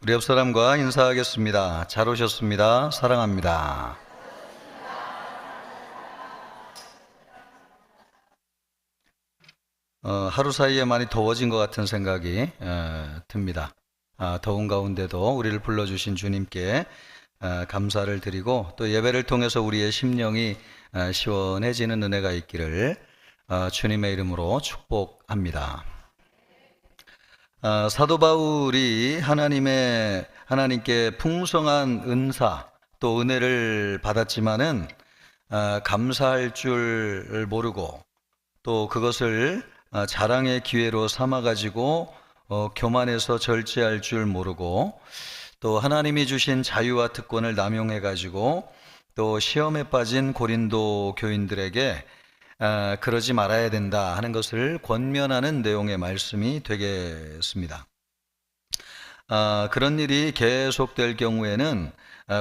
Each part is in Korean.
우리 옆 사람과 인사하겠습니다. 잘 오셨습니다. 사랑합니다. 하루 사이에 많이 더워진 것 같은 생각이 듭니다. 더운 가운데도 우리를 불러주신 주님께 감사를 드리고 또 예배를 통해서 우리의 심령이 시원해지는 은혜가 있기를 주님의 이름으로 축복합니다. 사도 바울이 하나님께 풍성한 은사 또 은혜를 받았지만은 감사할 줄 모르고 또 그것을 자랑의 기회로 삼아 가지고 교만해서 절제할 줄 모르고 또 하나님이 주신 자유와 특권을 남용해 가지고 또 시험에 빠진 고린도 교인들에게 그러지 말아야 된다 하는 것을 권면하는 내용의 말씀이 되겠습니다. 그런 일이 계속될 경우에는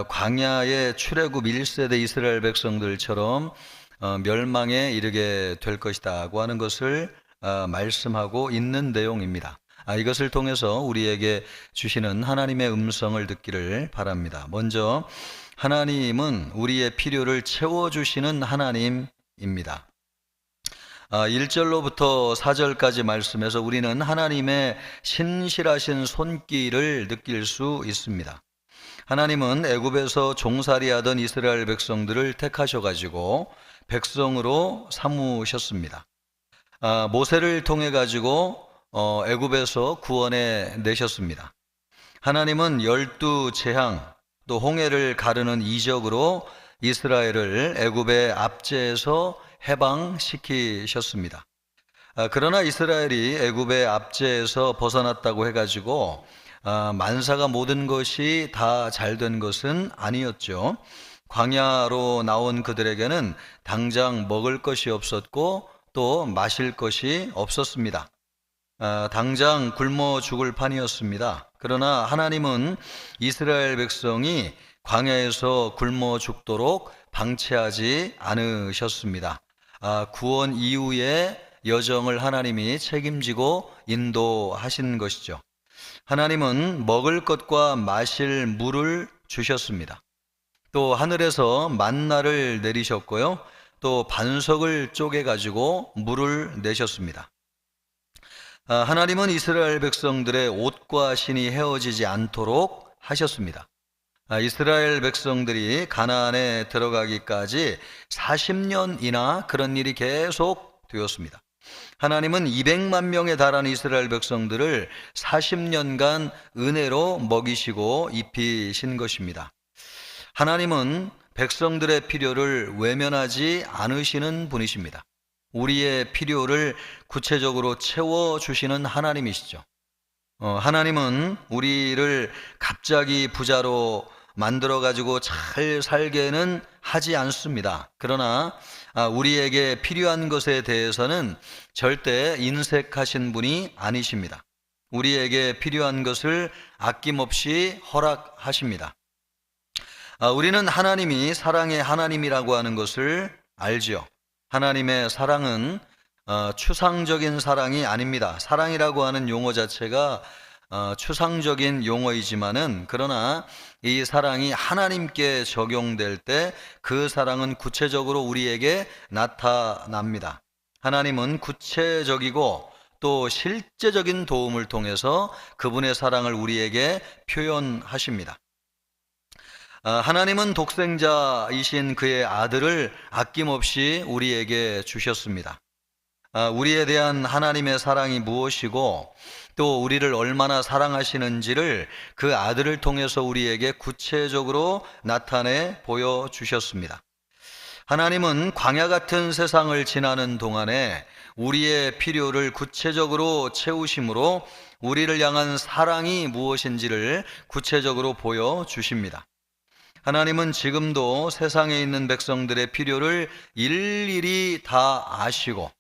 광야의 출애굽 1세대 이스라엘 백성들처럼 멸망에 이르게 될 것이다고 하는 것을 말씀하고 있는 내용입니다. 이것을 통해서 우리에게 주시는 하나님의 음성을 듣기를 바랍니다. 먼저 하나님은 우리의 필요를 채워주시는 하나님입니다. 1절로부터 4절까지 말씀에서 우리는 하나님의 신실하신 손길을 느낄 수 있습니다. 하나님은 애굽에서 종살이하던 이스라엘 백성들을 택하셔가지고 백성으로 삼으셨습니다. 모세를 통해 가지고 애굽에서 구원해 내셨습니다. 하나님은 12재앙 또 홍해를 가르는 이적으로 이스라엘을 애굽의 압제에서 해방시키셨습니다. 그러나 이스라엘이 애굽의 압제에서 벗어났다고 해가지고 만사가 모든 것이 다 잘된 것은 아니었죠. 광야로 나온 그들에게는 당장 먹을 것이 없었고 또 마실 것이 없었습니다. 당장 굶어 죽을 판이었습니다. 그러나 하나님은 이스라엘 백성이 광야에서 굶어 죽도록 방치하지 않으셨습니다. 구원 이후의 여정을 하나님이 책임지고 인도하신 것이죠. 하나님은 먹을 것과 마실 물을 주셨습니다. 또 하늘에서 만나를 내리셨고요. 또 반석을 쪼개 가지고 물을 내셨습니다. 하나님은 이스라엘 백성들의 옷과 신이 헤어지지 않도록 하셨습니다. 이스라엘 백성들이 가나안에 들어가기까지 40년이나 그런 일이 계속 되었습니다. 하나님은 200만 명에 달하는 이스라엘 백성들을 40년간 은혜로 먹이시고 입히신 것입니다. 하나님은 백성들의 필요를 외면하지 않으시는 분이십니다. 우리의 필요를 구체적으로 채워주시는 하나님이시죠. 하나님은 우리를 갑자기 부자로 만들어가지고 잘 살게는 하지 않습니다. 그러나 우리에게 필요한 것에 대해서는 절대 인색하신 분이 아니십니다. 우리에게 필요한 것을 아낌없이 허락하십니다. 우리는 하나님이 사랑의 하나님이라고 하는 것을 알죠. 하나님의 사랑은 추상적인 사랑이 아닙니다. 사랑이라고 하는 용어 자체가 추상적인 용어이지만은 그러나 이 사랑이 하나님께 적용될 때 그 사랑은 구체적으로 우리에게 나타납니다. 하나님은 구체적이고 또 실제적인 도움을 통해서 그분의 사랑을 우리에게 표현하십니다. 하나님은 독생자이신 그의 아들을 아낌없이 우리에게 주셨습니다. 우리에 대한 하나님의 사랑이 무엇이고 또 우리를 얼마나 사랑하시는지를 그 아들을 통해서 우리에게 구체적으로 나타내 보여주셨습니다. 하나님은 광야 같은 세상을 지나는 동안에 우리의 필요를 구체적으로 채우심으로 우리를 향한 사랑이 무엇인지를 구체적으로 보여주십니다. 하나님은 지금도 세상에 있는 백성들의 필요를 일일이 다 아시고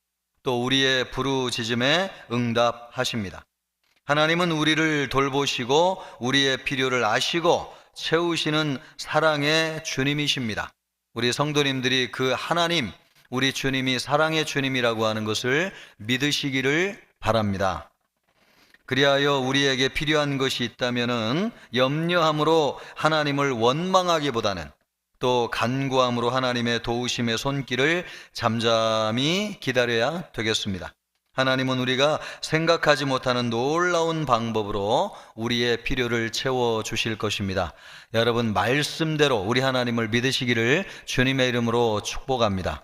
또 우리의 부르짖음에 응답하십니다. 하나님은 우리를 돌보시고 우리의 필요를 아시고 채우시는 사랑의 주님이십니다. 우리 성도님들이 그 하나님, 우리 주님이 사랑의 주님이라고 하는 것을 믿으시기를 바랍니다. 그리하여 우리에게 필요한 것이 있다면은 염려함으로 하나님을 원망하기보다는 또 간구함으로 하나님의 도우심의 손길을 잠잠히 기다려야 되겠습니다. 하나님은 우리가 생각하지 못하는 놀라운 방법으로 우리의 필요를 채워 주실 것입니다. 여러분, 말씀대로 우리 하나님을 믿으시기를 주님의 이름으로 축복합니다.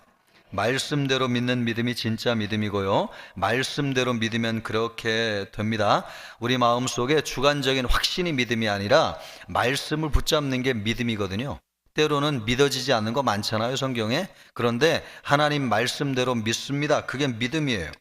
말씀대로 믿는 믿음이 진짜 믿음이고요, 말씀대로 믿으면 그렇게 됩니다. 우리 마음속에 주관적인 확신이 믿음이 아니라 말씀을 붙잡는 게 믿음이거든요. 때로는 믿어지지 않는 거 많잖아요, 성경에. 그런데 하나님 말씀대로 믿습니다. 그게 믿음이에요.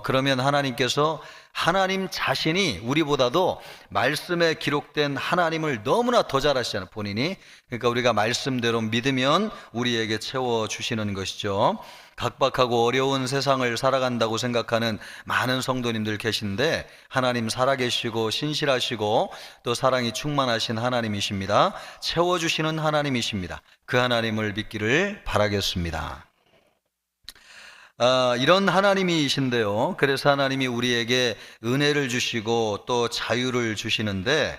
그러면 하나님께서 하나님 자신이 우리보다도 말씀에 기록된 하나님을 너무나 더 잘 아시잖아요, 본인이. 그러니까 우리가 말씀대로 믿으면 우리에게 채워주시는 것이죠. 각박하고 어려운 세상을 살아간다고 생각하는 많은 성도님들 계신데 하나님 살아계시고 신실하시고 또 사랑이 충만하신 하나님이십니다. 채워주시는 하나님이십니다. 그 하나님을 믿기를 바라겠습니다. 이런 하나님이신데요, 그래서 하나님이 우리에게 은혜를 주시고 또 자유를 주시는데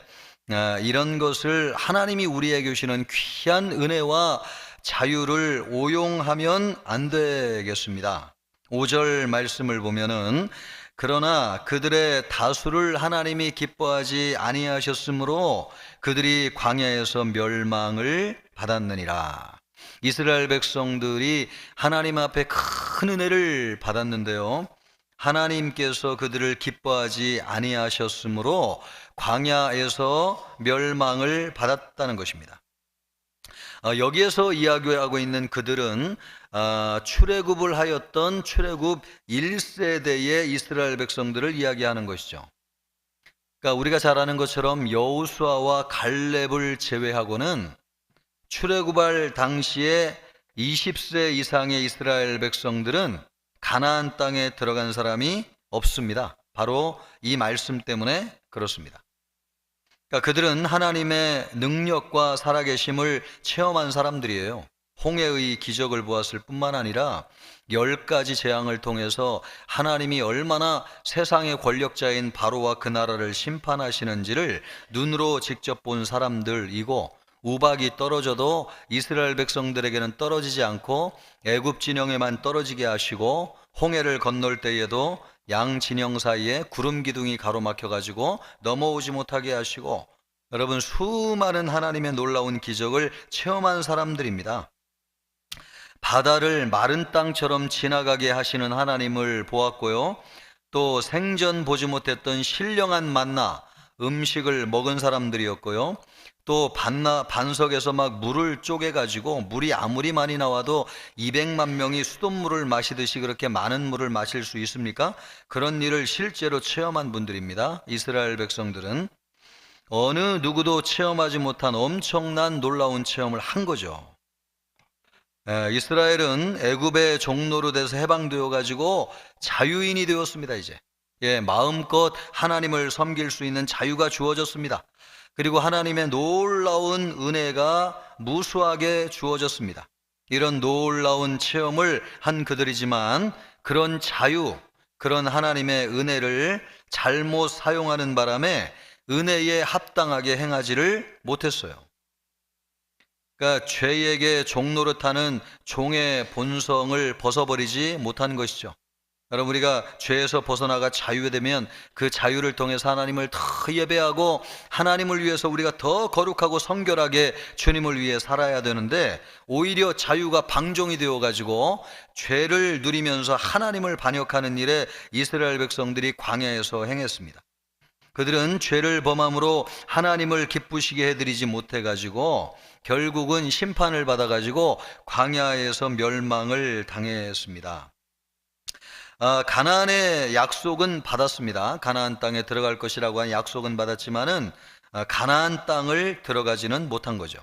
이런 것을 하나님이 우리에게 주시는 귀한 은혜와 자유를 오용하면 안 되겠습니다. 5절 말씀을 보면은 그러나 그들의 다수를 하나님이 기뻐하지 아니하셨으므로 그들이 광야에서 멸망을 받았느니라. 이스라엘 백성들이 하나님 앞에 큰 은혜를 받았는데요, 하나님께서 그들을 기뻐하지 아니하셨으므로 광야에서 멸망을 받았다는 것입니다. 여기에서 이야기하고 있는 그들은 출애굽을 하였던 출애굽 1세대의 이스라엘 백성들을 이야기하는 것이죠. 그러니까 우리가 잘 아는 것처럼 여호수아와 갈렙을 제외하고는 출애굽할 당시에 20세 이상의 이스라엘 백성들은 가나안 땅에 들어간 사람이 없습니다. 바로 이 말씀 때문에 그렇습니다. 그러니까 그들은 하나님의 능력과 살아계심을 체험한 사람들이에요. 홍해의 기적을 보았을 뿐만 아니라 10가지 재앙을 통해서 하나님이 얼마나 세상의 권력자인 바로와 그 나라를 심판하시는지를 눈으로 직접 본 사람들이고, 우박이 떨어져도 이스라엘 백성들에게는 떨어지지 않고 애굽 진영에만 떨어지게 하시고, 홍해를 건널 때에도 양 진영 사이에 구름 기둥이 가로막혀 가지고 넘어오지 못하게 하시고, 여러분, 수많은 하나님의 놀라운 기적을 체험한 사람들입니다. 바다를 마른 땅처럼 지나가게 하시는 하나님을 보았고요, 또 생전 보지 못했던 신령한 만나 음식을 먹은 사람들이었고요, 또 반석에서 막 물을 쪼개가지고 물이 아무리 많이 나와도 200만 명이 수돗물을 마시듯이 그렇게 많은 물을 마실 수 있습니까? 그런 일을 실제로 체험한 분들입니다. 이스라엘 백성들은 어느 누구도 체험하지 못한 엄청난 놀라운 체험을 한 거죠. 이스라엘은 애굽의 종노로 돼서 해방되어 가지고 자유인이 되었습니다. 이제 마음껏 하나님을 섬길 수 있는 자유가 주어졌습니다. 그리고 하나님의 놀라운 은혜가 무수하게 주어졌습니다. 이런 놀라운 체험을 한 그들이지만 그런 자유, 그런 하나님의 은혜를 잘못 사용하는 바람에 은혜에 합당하게 행하지를 못했어요. 그러니까 죄에게 종노릇하는 종의 본성을 벗어버리지 못한 것이죠. 여러분, 우리가 죄에서 벗어나가 자유되면 그 자유를 통해서 하나님을 더 예배하고 하나님을 위해서 우리가 더 거룩하고 성결하게 주님을 위해 살아야 되는데, 오히려 자유가 방종이 되어가지고 죄를 누리면서 하나님을 반역하는 일에 이스라엘 백성들이 광야에서 행했습니다. 그들은 죄를 범함으로 하나님을 기쁘시게 해드리지 못해가지고 결국은 심판을 받아가지고 광야에서 멸망을 당했습니다. 가나안의 약속은 받았습니다. 가나안 땅에 들어갈 것이라고 한 약속은 받았지만은 가나안 땅을 들어가지는 못한 거죠.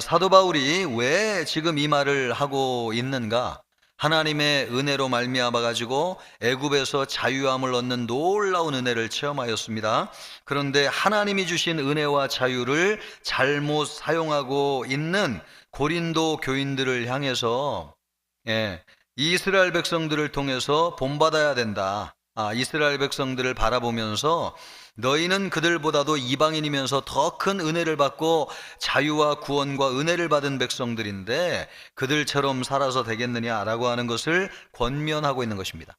사도 바울이 왜 지금 이 말을 하고 있는가? 하나님의 은혜로 말미암아 가지고 애굽에서 자유함을 얻는 놀라운 은혜를 체험하였습니다. 그런데 하나님이 주신 은혜와 자유를 잘못 사용하고 있는 고린도 교인들을 향해서 이스라엘 백성들을 통해서 본받아야 된다. 이스라엘 백성들을 바라보면서 너희는 그들보다도 이방인이면서 더 큰 은혜를 받고 자유와 구원과 은혜를 받은 백성들인데 그들처럼 살아서 되겠느냐라고 하는 것을 권면하고 있는 것입니다.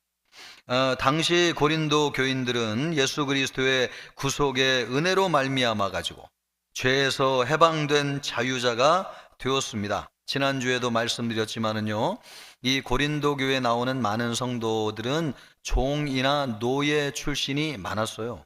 당시 고린도 교인들은 예수 그리스도의 구속의 은혜로 말미암아 가지고 죄에서 해방된 자유자가 되었습니다. 지난주에도 말씀드렸지만은요, 이 고린도 교회에 나오는 많은 성도들은 종이나 노예 출신이 많았어요.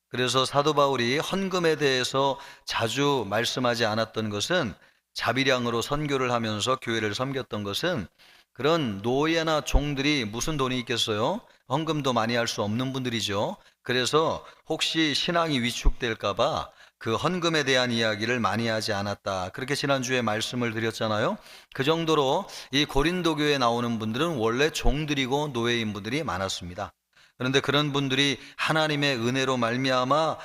그래서 사도 바울이 헌금에 대해서 자주 말씀하지 않았던 것은, 자비량으로 선교를 하면서 교회를 섬겼던 것은, 그런 노예나 종들이 무슨 돈이 있겠어요? 헌금도 많이 할 수 없는 분들이죠. 그래서 혹시 신앙이 위축될까봐 그 헌금에 대한 이야기를 많이 하지 않았다. 그렇게 지난주에 말씀을 드렸잖아요. 그 정도로 이 고린도 교회에 나오는 분들은 원래 종들이고 노예인 분들이 많았습니다. 그런데 그런 분들이 하나님의 은혜로 말미암아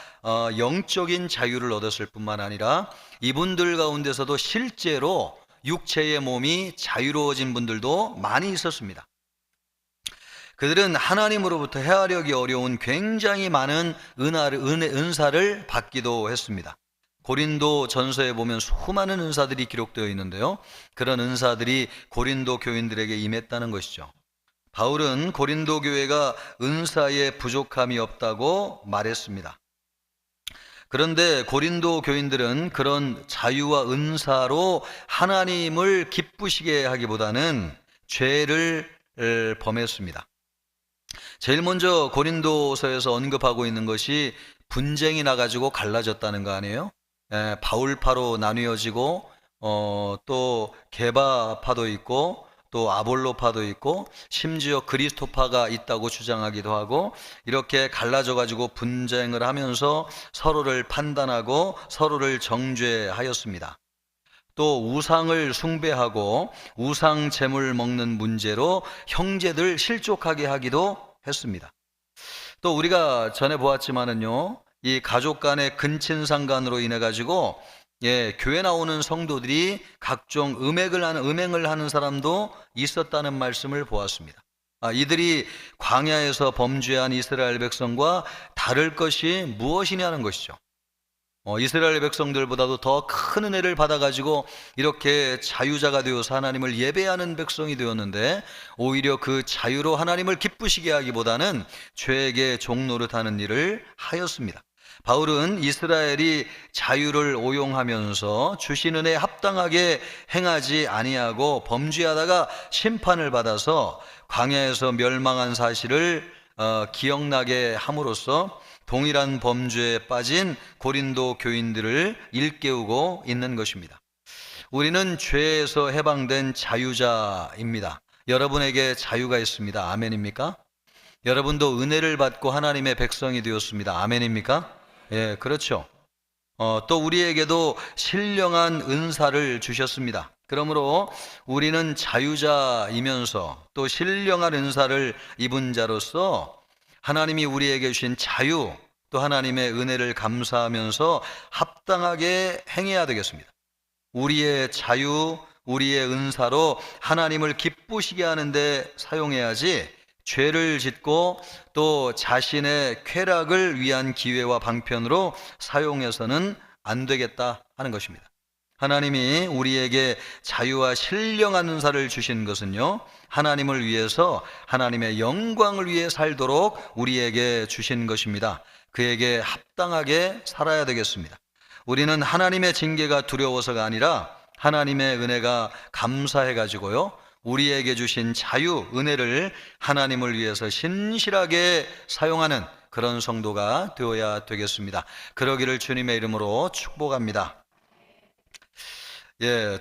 영적인 자유를 얻었을 뿐만 아니라 이분들 가운데서도 실제로 육체의 몸이 자유로워진 분들도 많이 있었습니다. 그들은 하나님으로부터 헤아려기 어려운 굉장히 많은 은사를 받기도 했습니다. 고린도 전서에 보면 수많은 은사들이 기록되어 있는데요, 그런 은사들이 고린도 교인들에게 임했다는 것이죠. 바울은 고린도 교회가 은사에 부족함이 없다고 말했습니다. 그런데 고린도 교인들은 그런 자유와 은사로 하나님을 기쁘시게 하기보다는 죄를 범했습니다. 제일 먼저 고린도서에서 언급하고 있는 것이 분쟁이 나가지고 갈라졌다는 거 아니에요? 바울파로 나뉘어지고 또 게바파도 있고 또 아볼로파도 있고 심지어 그리스도파가 있다고 주장하기도 하고, 이렇게 갈라져 가지고 분쟁을 하면서 서로를 판단하고 서로를 정죄하였습니다. 또 우상을 숭배하고 우상 제물 먹는 문제로 형제들 실족하게 하기도 했습니다. 또 우리가 전에 보았지만은요, 이 가족 간의 근친상간으로 인해 가지고 교회 나오는 성도들이 각종 음행을 하는 사람도 있었다는 말씀을 보았습니다. 이들이 광야에서 범죄한 이스라엘 백성과 다를 것이 무엇이냐는 것이죠. 이스라엘 백성들보다도 더 큰 은혜를 받아가지고 이렇게 자유자가 되어서 하나님을 예배하는 백성이 되었는데, 오히려 그 자유로 하나님을 기쁘시게 하기보다는 죄에게 종노릇하는 일을 하였습니다. 바울은 이스라엘이 자유를 오용하면서 주신 은혜에 합당하게 행하지 아니하고 범죄하다가 심판을 받아서 광야에서 멸망한 사실을 기억나게 함으로써 동일한 범죄에 빠진 고린도 교인들을 일깨우고 있는 것입니다. 우리는 죄에서 해방된 자유자입니다. 여러분에게 자유가 있습니다. 아멘입니까? 여러분도 은혜를 받고 하나님의 백성이 되었습니다. 아멘입니까? 예, 그렇죠. 또 우리에게도 신령한 은사를 주셨습니다. 그러므로 우리는 자유자이면서 또 신령한 은사를 입은 자로서 하나님이 우리에게 주신 자유, 또 하나님의 은혜를 감사하면서 합당하게 행해야 되겠습니다. 우리의 자유, 우리의 은사로 하나님을 기쁘시게 하는데 사용해야지, 죄를 짓고 또 자신의 쾌락을 위한 기회와 방편으로 사용해서는 안 되겠다 하는 것입니다. 하나님이 우리에게 자유와 신령한 은사를 주신 것은요, 하나님을 위해서 하나님의 영광을 위해 살도록 우리에게 주신 것입니다. 그에게 합당하게 살아야 되겠습니다. 우리는 하나님의 징계가 두려워서가 아니라 하나님의 은혜가 감사해 가지고요, 우리에게 주신 자유, 은혜를 하나님을 위해서 신실하게 사용하는 그런 성도가 되어야 되겠습니다. 그러기를 주님의 이름으로 축복합니다.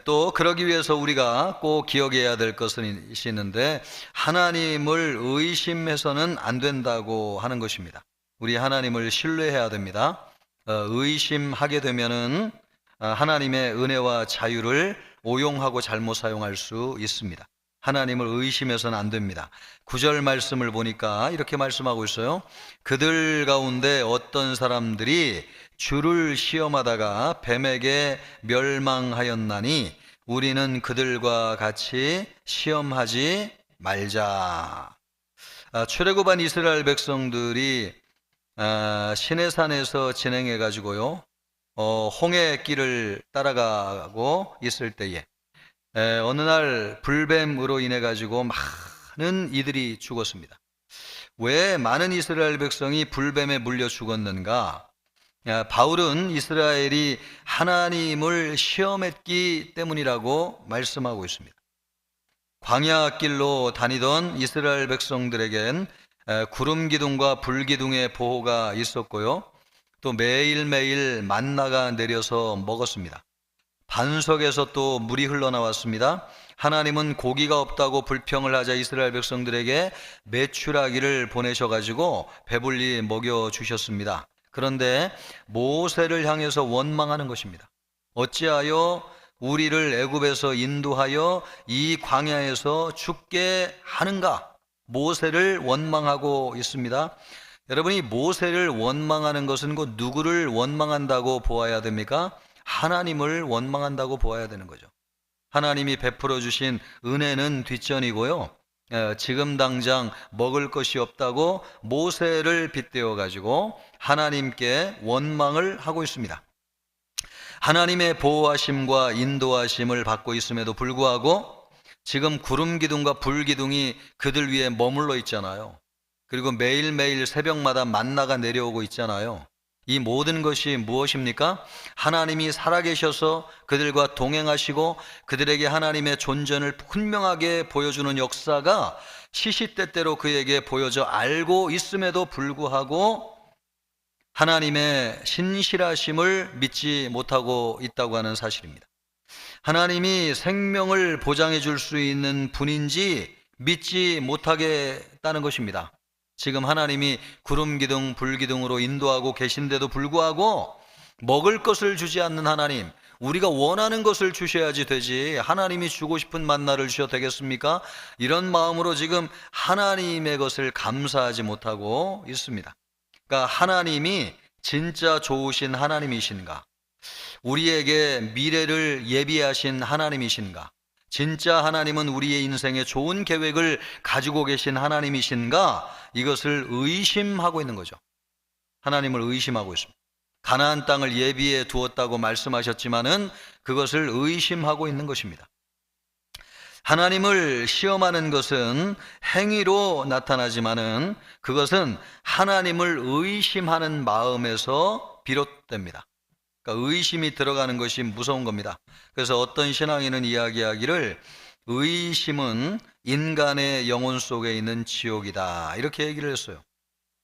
또 그러기 위해서 우리가 꼭 기억해야 될 것은 있는데, 하나님을 의심해서는 안 된다고 하는 것입니다. 우리 하나님을 신뢰해야 됩니다. 의심하게 되면은 하나님의 은혜와 자유를 오용하고 잘못 사용할 수 있습니다. 하나님을 의심해서는 안 됩니다. 9절 말씀을 보니까 이렇게 말씀하고 있어요. 그들 가운데 어떤 사람들이 주를 시험하다가 뱀에게 멸망하였나니 우리는 그들과 같이 시험하지 말자. 출애굽한 이스라엘 백성들이 시내산에서 진행해 가지고요, 홍해 길을 따라가고 있을 때에 어느 날 불뱀으로 인해 가지고 많은 이들이 죽었습니다. 왜 많은 이스라엘 백성이 불뱀에 물려 죽었는가? 바울은 이스라엘이 하나님을 시험했기 때문이라고 말씀하고 있습니다. 광야 길로 다니던 이스라엘 백성들에겐 구름 기둥과 불 기둥의 보호가 있었고요, 또 매일매일 만나가 내려서 먹었습니다. 반석에서 또 물이 흘러나왔습니다. 하나님은 고기가 없다고 불평을 하자 이스라엘 백성들에게 메추라기를 보내셔가지고 배불리 먹여주셨습니다. 그런데 모세를 향해서 원망하는 것입니다. 어찌하여 우리를 애굽에서 인도하여 이 광야에서 죽게 하는가? 모세를 원망하고 있습니다. 여러분이 모세를 원망하는 것은 그 누구를 원망한다고 보아야 됩니까? 하나님을 원망한다고 보아야 되는 거죠. 하나님이 베풀어 주신 은혜는 뒷전이고요, 지금 당장 먹을 것이 없다고 모세를 빗대어 가지고 하나님께 원망을 하고 있습니다. 하나님의 보호하심과 인도하심을 받고 있음에도 불구하고 지금 구름 기둥과 불 기둥이 그들 위에 머물러 있잖아요. 그리고 매일매일 새벽마다 만나가 내려오고 있잖아요. 이 모든 것이 무엇입니까? 하나님이 살아계셔서 그들과 동행하시고 그들에게 하나님의 존재를 분명하게 보여주는 역사가 시시때때로 그에게 보여져 알고 있음에도 불구하고 하나님의 신실하심을 믿지 못하고 있다고 하는 사실입니다. 하나님이 생명을 보장해 줄 수 있는 분인지 믿지 못하겠다는 것입니다. 지금 하나님이 구름 기둥, 불 기둥으로 인도하고 계신데도 불구하고 먹을 것을 주지 않는 하나님, 우리가 원하는 것을 주셔야지 되지 하나님이 주고 싶은 만나를 주셔도 되겠습니까? 이런 마음으로 지금 하나님의 것을 감사하지 못하고 있습니다. 그러니까 하나님이 진짜 좋으신 하나님이신가? 우리에게 미래를 예비하신 하나님이신가? 진짜 하나님은 우리의 인생에 좋은 계획을 가지고 계신 하나님이신가? 이것을 의심하고 있는 거죠. 하나님을 의심하고 있습니다. 가나안 땅을 예비해 두었다고 말씀하셨지만은 그것을 의심하고 있는 것입니다. 하나님을 시험하는 것은 행위로 나타나지만은 그것은 하나님을 의심하는 마음에서 비롯됩니다. 그러니까 의심이 들어가는 것이 무서운 겁니다. 그래서 어떤 신앙인은 이야기하기를 의심은 인간의 영혼 속에 있는 지옥이다, 이렇게 얘기를 했어요.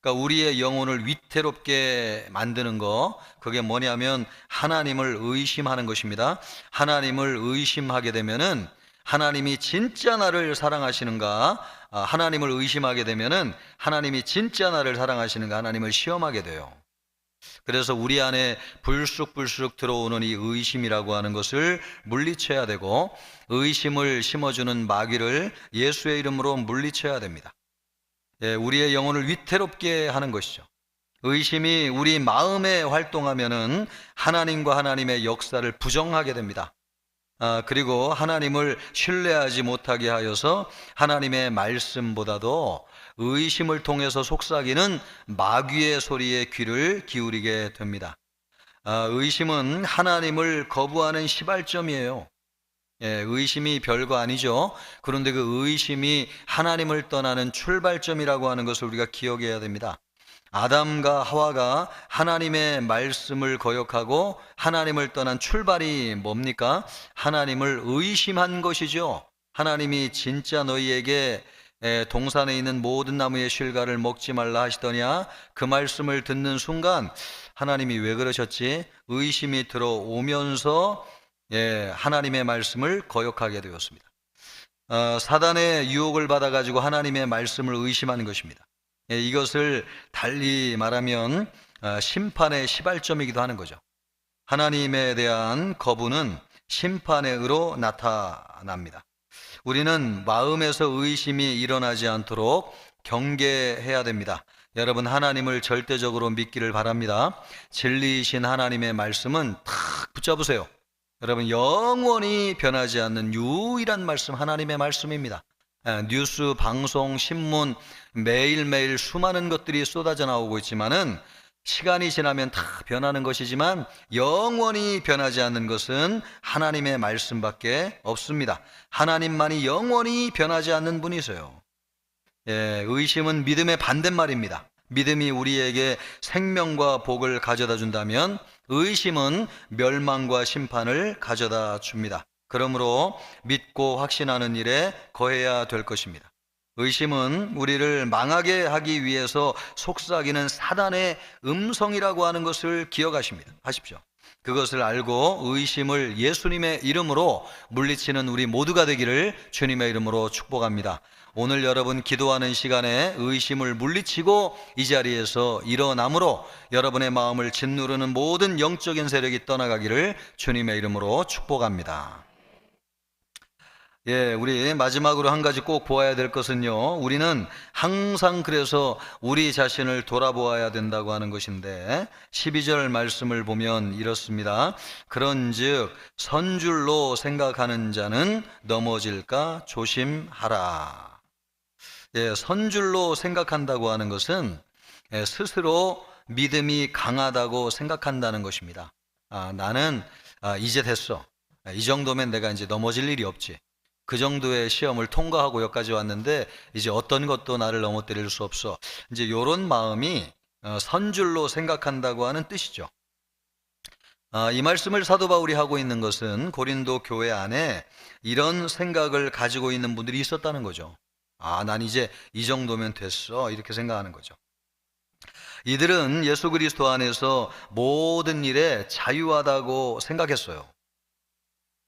그러니까 우리의 영혼을 위태롭게 만드는 거, 그게 뭐냐면 하나님을 의심하는 것입니다. 하나님을 의심하게 되면은 하나님이 진짜 나를 사랑하시는가, 하나님을 의심하게 되면은 하나님이 진짜 나를 사랑하시는가, 하나님을 시험하게 돼요. 그래서 우리 안에 불쑥불쑥 들어오는 이 의심이라고 하는 것을 물리쳐야 되고, 의심을 심어주는 마귀를 예수의 이름으로 물리쳐야 됩니다. 우리의 영혼을 위태롭게 하는 것이죠. 의심이 우리 마음에 활동하면은 하나님과 하나님의 역사를 부정하게 됩니다. 그리고 하나님을 신뢰하지 못하게 하여서 하나님의 말씀보다도 의심을 통해서 속삭이는 마귀의 소리에 귀를 기울이게 됩니다. 의심은 하나님을 거부하는 시발점이에요. 의심이 별거 아니죠. 그런데 그 의심이 하나님을 떠나는 출발점이라고 하는 것을 우리가 기억해야 됩니다. 아담과 하와가 하나님의 말씀을 거역하고 하나님을 떠난 출발이 뭡니까? 하나님을 의심한 것이죠. 하나님이 진짜 너희에게 동산에 있는 모든 나무의 실과를 먹지 말라 하시더냐? 그 말씀을 듣는 순간 하나님이 왜 그러셨지? 의심이 들어오면서 하나님의 말씀을 거역하게 되었습니다. 사단의 유혹을 받아가지고 하나님의 말씀을 의심하는 것입니다. 이것을 달리 말하면 심판의 시발점이기도 하는 거죠. 하나님에 대한 거부는 심판의 의로 나타납니다. 우리는 마음에서 의심이 일어나지 않도록 경계해야 됩니다. 여러분, 하나님을 절대적으로 믿기를 바랍니다. 진리이신 하나님의 말씀은 탁 붙잡으세요. 여러분, 영원히 변하지 않는 유일한 말씀, 하나님의 말씀입니다. 뉴스, 방송, 신문 매일매일 수많은 것들이 쏟아져 나오고 있지만은 시간이 지나면 다 변하는 것이지만 영원히 변하지 않는 것은 하나님의 말씀밖에 없습니다. 하나님만이 영원히 변하지 않는 분이세요. 의심은 믿음의 반대말입니다. 믿음이 우리에게 생명과 복을 가져다 준다면 의심은 멸망과 심판을 가져다 줍니다. 그러므로 믿고 확신하는 일에 거해야 될 것입니다. 의심은 우리를 망하게 하기 위해서 속삭이는 사단의 음성이라고 하는 것을 하십시오. 그것을 알고 의심을 예수님의 이름으로 물리치는 우리 모두가 되기를 주님의 이름으로 축복합니다. 오늘 여러분 기도하는 시간에 의심을 물리치고 이 자리에서 일어남으로 여러분의 마음을 짓누르는 모든 영적인 세력이 떠나가기를 주님의 이름으로 축복합니다. 우리 마지막으로 한 가지 꼭 보아야 될 것은요, 우리는 항상 그래서 우리 자신을 돌아보아야 된다고 하는 것인데 12절 말씀을 보면 이렇습니다. 그런즉 선줄로 생각하는 자는 넘어질까 조심하라. 선줄로 생각한다고 하는 것은 스스로 믿음이 강하다고 생각한다는 것입니다. 나는 이제 됐어. 이 정도면 내가 이제 넘어질 일이 없지. 그 정도의 시험을 통과하고 여기까지 왔는데 이제 어떤 것도 나를 넘어뜨릴 수 없어. 이제 이런 마음이 선줄로 생각한다고 하는 뜻이죠. 이 말씀을 사도 바울이 하고 있는 것은 고린도 교회 안에 이런 생각을 가지고 있는 분들이 있었다는 거죠. 난 이제 이 정도면 됐어, 이렇게 생각하는 거죠. 이들은 예수 그리스도 안에서 모든 일에 자유하다고 생각했어요.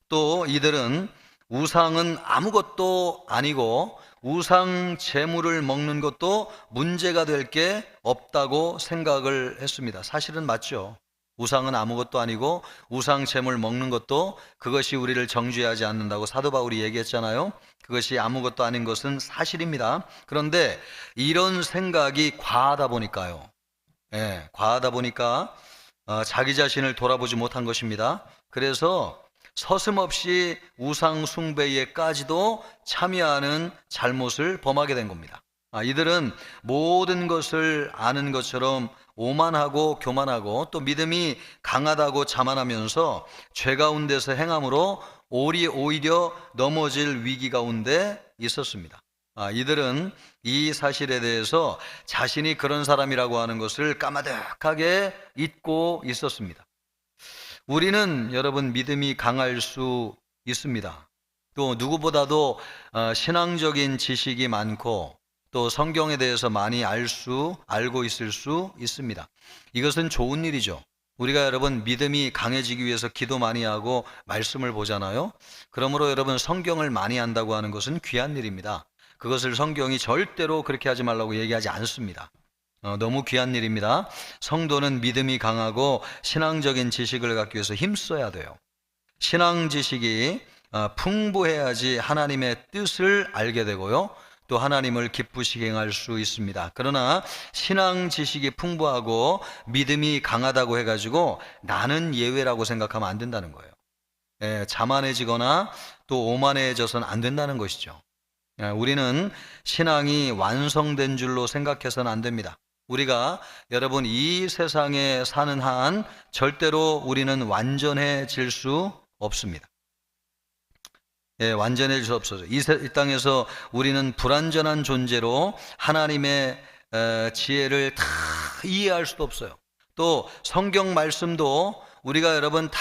또 이들은 우상은 아무것도 아니고 우상 제물을 먹는 것도 문제가 될 게 없다고 생각을 했습니다. 사실은 맞죠. 우상은 아무것도 아니고 우상 제물 먹는 것도 그것이 우리를 정죄하지 않는다고 사도 바울이 얘기했잖아요. 그것이 아무것도 아닌 것은 사실입니다. 그런데 이런 생각이 과하다 보니까요. 과하다 보니까 자기 자신을 돌아보지 못한 것입니다. 그래서 서슴없이 우상 숭배에까지도 참여하는 잘못을 범하게 된 겁니다. 이들은 모든 것을 아는 것처럼 오만하고 교만하고 또 믿음이 강하다고 자만하면서 죄 가운데서 행함으로 오히려 넘어질 위기 가운데 있었습니다. 이들은 이 사실에 대해서 자신이 그런 사람이라고 하는 것을 까마득하게 잊고 있었습니다. 우리는 여러분 믿음이 강할 수 있습니다. 또 누구보다도 신앙적인 지식이 많고 또 성경에 대해서 많이 알고 있을 수 있습니다. 이것은 좋은 일이죠. 우리가 여러분 믿음이 강해지기 위해서 기도 많이 하고 말씀을 보잖아요. 그러므로 여러분 성경을 많이 안다고 하는 것은 귀한 일입니다. 그것을 성경이 절대로 그렇게 하지 말라고 얘기하지 않습니다. 너무 귀한 일입니다. 성도는 믿음이 강하고 신앙적인 지식을 갖기 위해서 힘써야 돼요. 신앙 지식이 풍부해야지 하나님의 뜻을 알게 되고요. 또 하나님을 기쁘시게 행할 수 있습니다. 그러나 신앙 지식이 풍부하고 믿음이 강하다고 해가지고 나는 예외라고 생각하면 안 된다는 거예요. 자만해지거나 또 오만해져서는 안 된다는 것이죠. 우리는 신앙이 완성된 줄로 생각해서는 안 됩니다. 우리가 여러분 이 세상에 사는 한 절대로 우리는 완전해질 수 없습니다. 완전해질 수 없어요. 이 땅에서 우리는 불완전한 존재로 하나님의 지혜를 다 이해할 수도 없어요. 또 성경 말씀도 우리가 여러분 다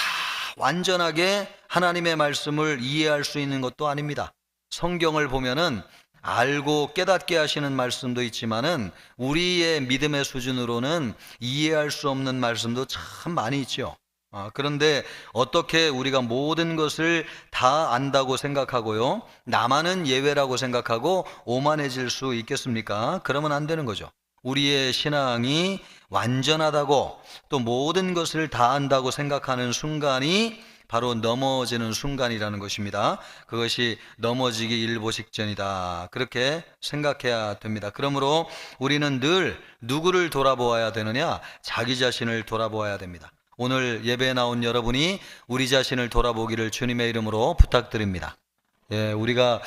완전하게 하나님의 말씀을 이해할 수 있는 것도 아닙니다. 성경을 보면은 알고 깨닫게 하시는 말씀도 있지만은 우리의 믿음의 수준으로는 이해할 수 없는 말씀도 참 많이 있죠. 그런데 어떻게 우리가 모든 것을 다 안다고 생각하고요, 나만은 예외라고 생각하고 오만해질 수 있겠습니까? 그러면 안 되는 거죠. 우리의 신앙이 완전하다고 또 모든 것을 다 안다고 생각하는 순간이 바로 넘어지는 순간이라는 것입니다. 그것이 넘어지기 일보 직전이다, 그렇게 생각해야 됩니다. 그러므로 우리는 늘 누구를 돌아보아야 되느냐? 자기 자신을 돌아보아야 됩니다. 오늘 예배에 나온 여러분이 우리 자신을 돌아보기를 주님의 이름으로 부탁드립니다. 예, 우리가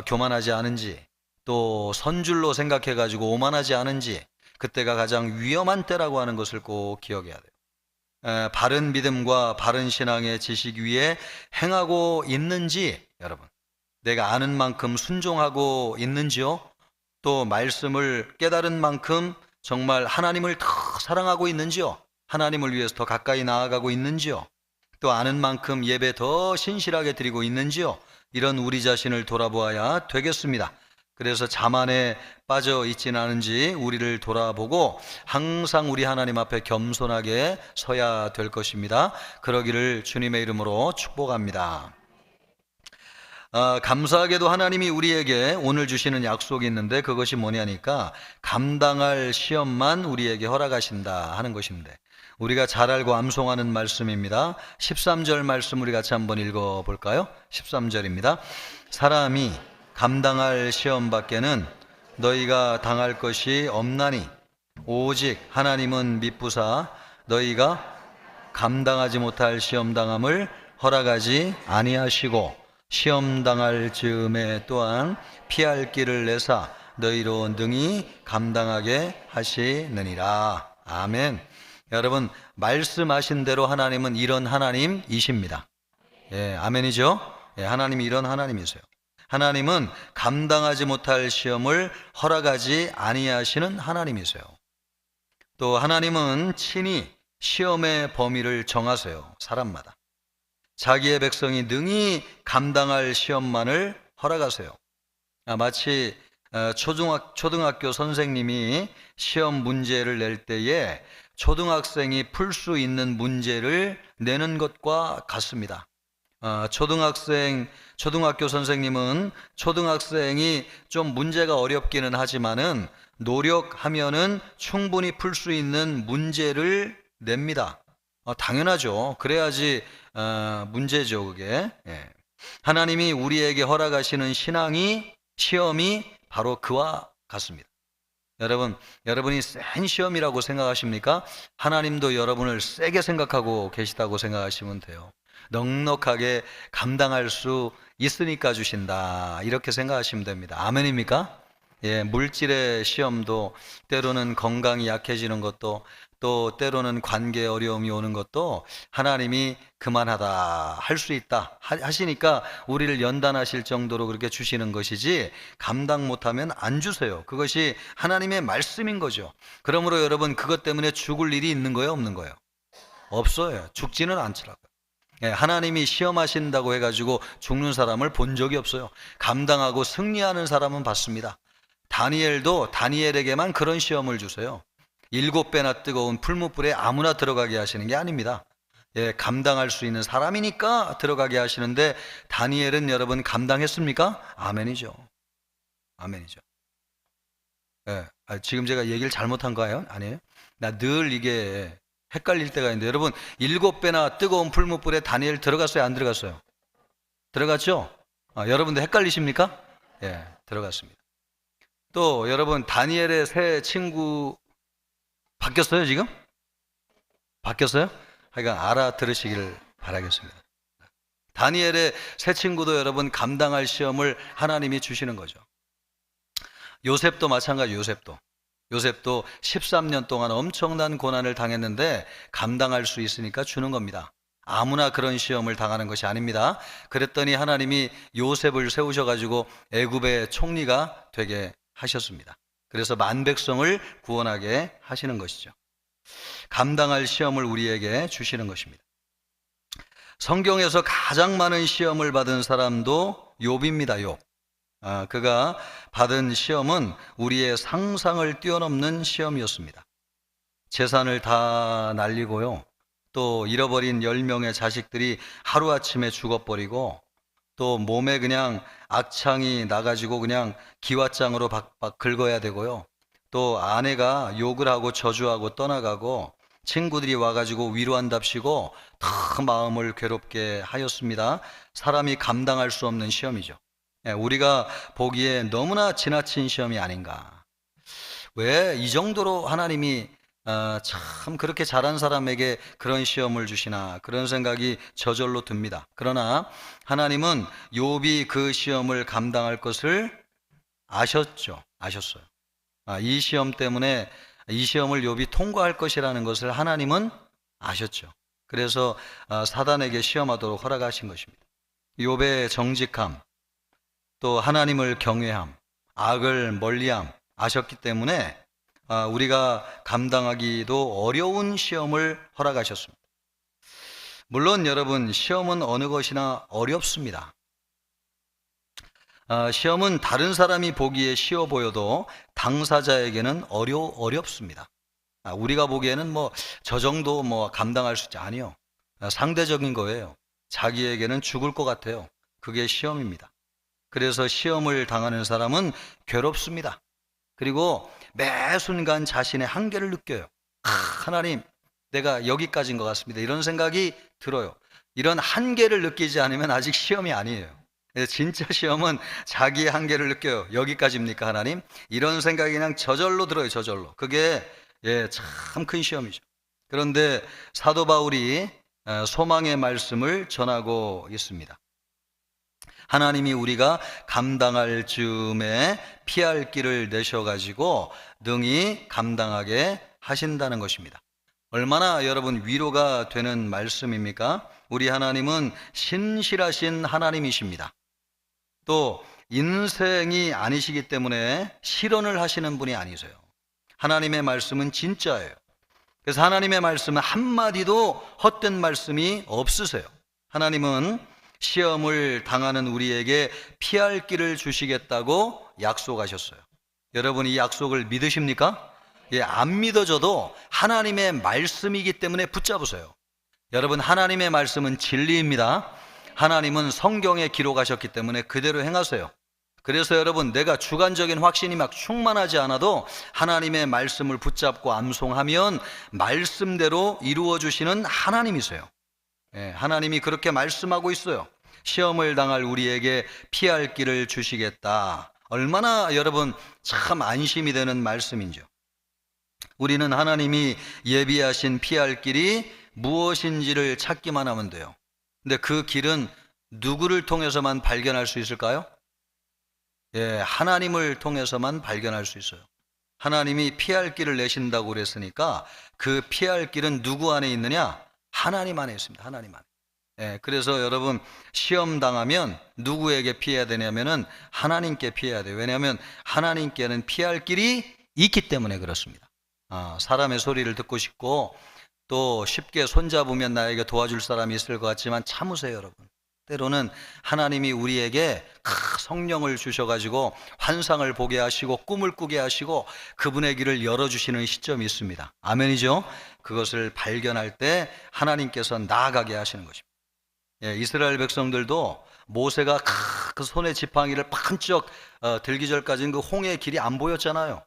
교만하지 않은지, 또 선줄로 생각해 가지고 오만하지 않은지, 그때가 가장 위험한 때라고 하는 것을 꼭 기억해야 돼요. 바른 믿음과 바른 신앙의 지식 위에 행하고 있는지, 여러분, 내가 아는 만큼 순종하고 있는지요? 또 말씀을 깨달은 만큼 정말 하나님을 더 사랑하고 있는지요? 하나님을 위해서 더 가까이 나아가고 있는지요? 또 아는 만큼 예배 더 신실하게 드리고 있는지요? 이런 우리 자신을 돌아보아야 되겠습니다. 그래서 자만에 빠져 있지는 않은지 우리를 돌아보고 항상 우리 하나님 앞에 겸손하게 서야 될 것입니다. 그러기를 주님의 이름으로 축복합니다. 감사하게도 하나님이 우리에게 오늘 주시는 약속이 있는데, 그것이 뭐냐니까 감당할 시험만 우리에게 허락하신다 하는 것인데, 우리가 잘 알고 암송하는 말씀입니다. 13절 말씀 우리 같이 한번 읽어볼까요? 13절입니다. 사람이 감당할 시험 밖에는 너희가 당할 것이 없나니 오직 하나님은 미쁘사 너희가 감당하지 못할 시험 당함을 허락하지 아니하시고 시험 당할 즈음에 또한 피할 길을 내사 너희로 능히 감당하게 하시느니라. 아멘. 여러분, 말씀하신 대로 하나님은 이런 하나님이십니다. 예, 아멘이죠? 예, 하나님이 이런 하나님이세요. 하나님은 감당하지 못할 시험을 허락하지 아니하시는 하나님이세요. 또 하나님은 친히 시험의 범위를 정하세요. 사람마다 자기의 백성이 능히 감당할 시험만을 허락하세요. 마치 초등학교 선생님이 시험 문제를 낼 때에 초등학생이 풀 수 있는 문제를 내는 것과 같습니다. 초등학교 선생님은 초등학생이 좀 문제가 어렵기는 하지만은 노력하면은 충분히 풀 수 있는 문제를 냅니다. 당연하죠. 그래야지 문제죠, 그게. 예. 하나님이 우리에게 허락하시는 시험이 바로 그와 같습니다. 여러분이 센 시험이라고 생각하십니까? 하나님도 여러분을 세게 생각하고 계시다고 생각하시면 돼요. 넉넉하게 감당할 수 있으니까 주신다, 이렇게 생각하시면 됩니다. 아멘입니까? 예, 물질의 시험도 때로는 건강이 약해지는 것도, 또 때로는 관계에 어려움이 오는 것도 하나님이 그만하다, 할 수 있다 하시니까 우리를 연단하실 정도로 그렇게 주시는 것이지, 감당 못하면 안 주세요. 그것이 하나님의 말씀인 거죠. 그러므로 여러분, 그것 때문에 죽을 일이 있는 거예요, 없는 거예요? 없어요. 죽지는 않더라고요. 예, 하나님이 시험하신다고 해가지고 죽는 사람을 본 적이 없어요. 감당하고 승리하는 사람은 봤습니다. 다니엘에게만 그런 시험을 주세요. 7배나 뜨거운 풀무불에 아무나 들어가게 하시는 게 아닙니다. 예, 감당할 수 있는 사람이니까 들어가게 하시는데, 다니엘은 여러분 감당했습니까? 아멘이죠. 아멘이죠. 예, 지금 제가 얘기를 잘못한 거예요? 아니에요? 나 늘 이게 헷갈릴 때가 있는데, 여러분 7배나 뜨거운 풀무불에 다니엘 들어갔어요, 안 들어갔어요? 들어갔죠? 여러분들 헷갈리십니까? 예, 들어갔습니다. 또 여러분, 다니엘의 새 친구 바뀌었어요, 지금? 바뀌었어요? 하여간 알아들으시기를 바라겠습니다. 다니엘의 새 친구도 여러분 감당할 시험을 하나님이 주시는 거죠. 요셉도 마찬가지. 요셉도 13년 동안 엄청난 고난을 당했는데 감당할 수 있으니까 주는 겁니다. 아무나 그런 시험을 당하는 것이 아닙니다. 그랬더니 하나님이 요셉을 세우셔가지고 애굽의 총리가 되게 하셨습니다. 그래서 만 백성을 구원하게 하시는 것이죠. 감당할 시험을 우리에게 주시는 것입니다. 성경에서 가장 많은 시험을 받은 사람도 욥입니다. 욥. 그가 받은 시험은 우리의 상상을 뛰어넘는 시험이었습니다. 재산을 다 날리고요, 또 잃어버린 10명의 자식들이 하루아침에 죽어버리고, 또 몸에 그냥 악창이 나가지고 그냥 기왓장으로 박박 긁어야 되고요, 또 아내가 욕을 하고 저주하고 떠나가고, 친구들이 와가지고 위로한답시고 다 마음을 괴롭게 하였습니다. 사람이 감당할 수 없는 시험이죠. 우리가 보기에 너무나 지나친 시험이 아닌가. 왜 이 정도로 하나님이 참 그렇게 잘한 사람에게 그런 시험을 주시나 그런 생각이 저절로 듭니다. 그러나 하나님은 욥이 그 시험을 감당할 것을 아셨어요. 이 시험 때문에 이 시험을 욥이 통과할 것이라는 것을 하나님은 아셨죠. 그래서 사단에게 시험하도록 허락하신 것입니다. 욥의 정직함, 또 하나님을 경외함, 악을 멀리함 아셨기 때문에 우리가 감당하기도 어려운 시험을 허락하셨습니다. 물론 여러분, 시험은 어느 것이나 어렵습니다. 시험은 다른 사람이 보기에 쉬워 보여도 당사자에게는 어렵습니다. 우리가 보기에는 저 정도 감당할 수 있지. 아니요. 상대적인 거예요. 자기에게는 죽을 것 같아요. 그게 시험입니다. 그래서 시험을 당하는 사람은 괴롭습니다. 그리고 매 순간 자신의 한계를 느껴요. 하나님, 내가 여기까지인 것 같습니다. 이런 생각이 들어요. 이런 한계를 느끼지 않으면 아직 시험이 아니에요. 진짜 시험은 자기의 한계를 느껴요. 여기까지입니까, 하나님? 이런 생각이 그냥 저절로 들어요, 저절로. 그게 참 큰 시험이죠. 그런데 사도 바울이 소망의 말씀을 전하고 있습니다. 하나님이 우리가 감당할 즈음에 피할 길을 내셔가지고 능히 감당하게 하신다는 것입니다. 얼마나 여러분 위로가 되는 말씀입니까? 우리 하나님은 신실하신 하나님이십니다. 또 인생이 아니시기 때문에 실언을 하시는 분이 아니세요. 하나님의 말씀은 진짜예요. 그래서 하나님의 말씀은 한마디도 헛된 말씀이 없으세요. 하나님은 시험을 당하는 우리에게 피할 길을 주시겠다고 약속하셨어요. 여러분, 이 약속을 믿으십니까? 안 믿어져도 하나님의 말씀이기 때문에 붙잡으세요. 여러분, 하나님의 말씀은 진리입니다. 하나님은 성경에 기록하셨기 때문에 그대로 행하세요. 그래서 여러분, 내가 주관적인 확신이 막 충만하지 않아도 하나님의 말씀을 붙잡고 암송하면 말씀대로 이루어 주시는 하나님이세요. 하나님이 그렇게 말씀하고 있어요. 시험을 당할 우리에게 피할 길을 주시겠다. 얼마나 여러분 참 안심이 되는 말씀인지요. 우리는 하나님이 예비하신 피할 길이 무엇인지를 찾기만 하면 돼요. 근데 그 길은 누구를 통해서만 발견할 수 있을까요? 하나님을 통해서만 발견할 수 있어요. 하나님이 피할 길을 내신다고 그랬으니까 그 피할 길은 누구 안에 있느냐? 하나님 안에 있습니다. 하나님 안에. 그래서 여러분, 시험 당하면 누구에게 피해야 되냐면은 하나님께 피해야 돼요. 왜냐하면 하나님께는 피할 길이 있기 때문에 그렇습니다. 사람의 소리를 듣고 싶고 또 쉽게 손잡으면 나에게 도와줄 사람이 있을 것 같지만 참으세요, 여러분. 때로는 하나님이 우리에게 성령을 주셔가지고 환상을 보게 하시고 꿈을 꾸게 하시고 그분의 길을 열어주시는 시점이 있습니다. 아멘이죠? 그것을 발견할 때 하나님께서 나아가게 하시는 것입니다. 이스라엘 백성들도 모세가 그 손에 지팡이를 반쪽 들기 전까지는 그 홍해의 길이 안 보였잖아요.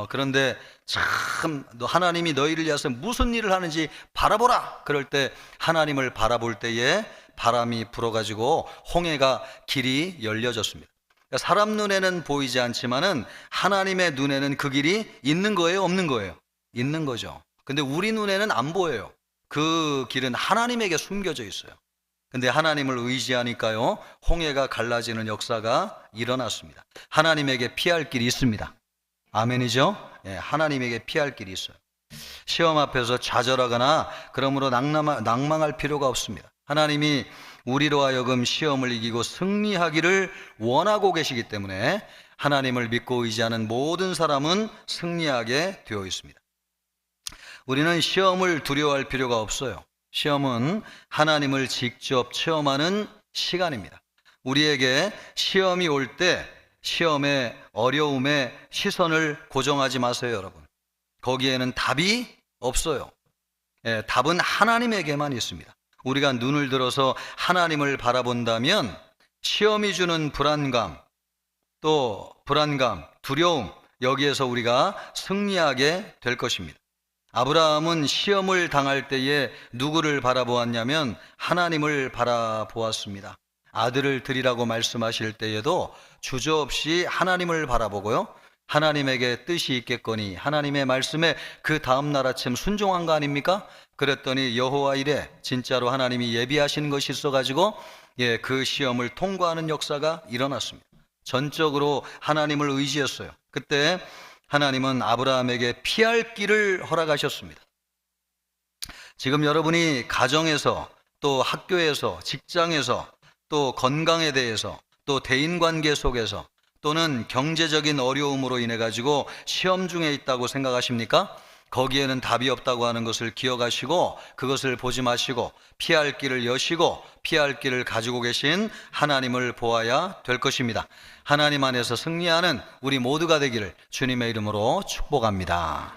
그런데 참 하나님이 너희를 위해서 무슨 일을 하는지 바라보라. 그럴 때 하나님을 바라볼 때에 바람이 불어가지고 홍해가 길이 열려졌습니다. 그러니까 사람 눈에는 보이지 않지만은 하나님의 눈에는 그 길이 있는 거예요, 없는 거예요? 있는 거죠. 근데 우리 눈에는 안 보여요. 그 길은 하나님에게 숨겨져 있어요. 근데 하나님을 의지하니까요, 홍해가 갈라지는 역사가 일어났습니다. 하나님에게 피할 길이 있습니다. 아멘이죠? 하나님에게 피할 길이 있어요. 시험 앞에서 좌절하거나 그러므로 낭망할 필요가 없습니다. 하나님이 우리로 하여금 시험을 이기고 승리하기를 원하고 계시기 때문에 하나님을 믿고 의지하는 모든 사람은 승리하게 되어 있습니다. 우리는 시험을 두려워할 필요가 없어요. 시험은 하나님을 직접 체험하는 시간입니다. 우리에게 시험이 올 때 시험의 어려움에 시선을 고정하지 마세요, 여러분. 거기에는 답이 없어요. 답은 하나님에게만 있습니다. 우리가 눈을 들어서 하나님을 바라본다면 시험이 주는 불안감, 두려움, 여기에서 우리가 승리하게 될 것입니다. 아브라함은 시험을 당할 때에 누구를 바라보았냐면 하나님을 바라보았습니다. 아들을 드리라고 말씀하실 때에도 주저없이 하나님을 바라보고요, 하나님에게 뜻이 있겠거니 하나님의 말씀에 그 다음날 아침 순종한 거 아닙니까? 그랬더니 여호와 이래 진짜로 하나님이 예비하신 것이 있어가지고 그 시험을 통과하는 역사가 일어났습니다. 전적으로 하나님을 의지했어요. 그때 하나님은 아브라함에게 피할 길을 허락하셨습니다. 지금 여러분이 가정에서 또 학교에서 직장에서 또 건강에 대해서 또 대인관계 속에서 또는 경제적인 어려움으로 인해 가지고 시험 중에 있다고 생각하십니까? 거기에는 답이 없다고 하는 것을 기억하시고 그것을 보지 마시고 피할 길을 여시고 피할 길을 가지고 계신 하나님을 보아야 될 것입니다. 하나님 안에서 승리하는 우리 모두가 되기를 주님의 이름으로 축복합니다.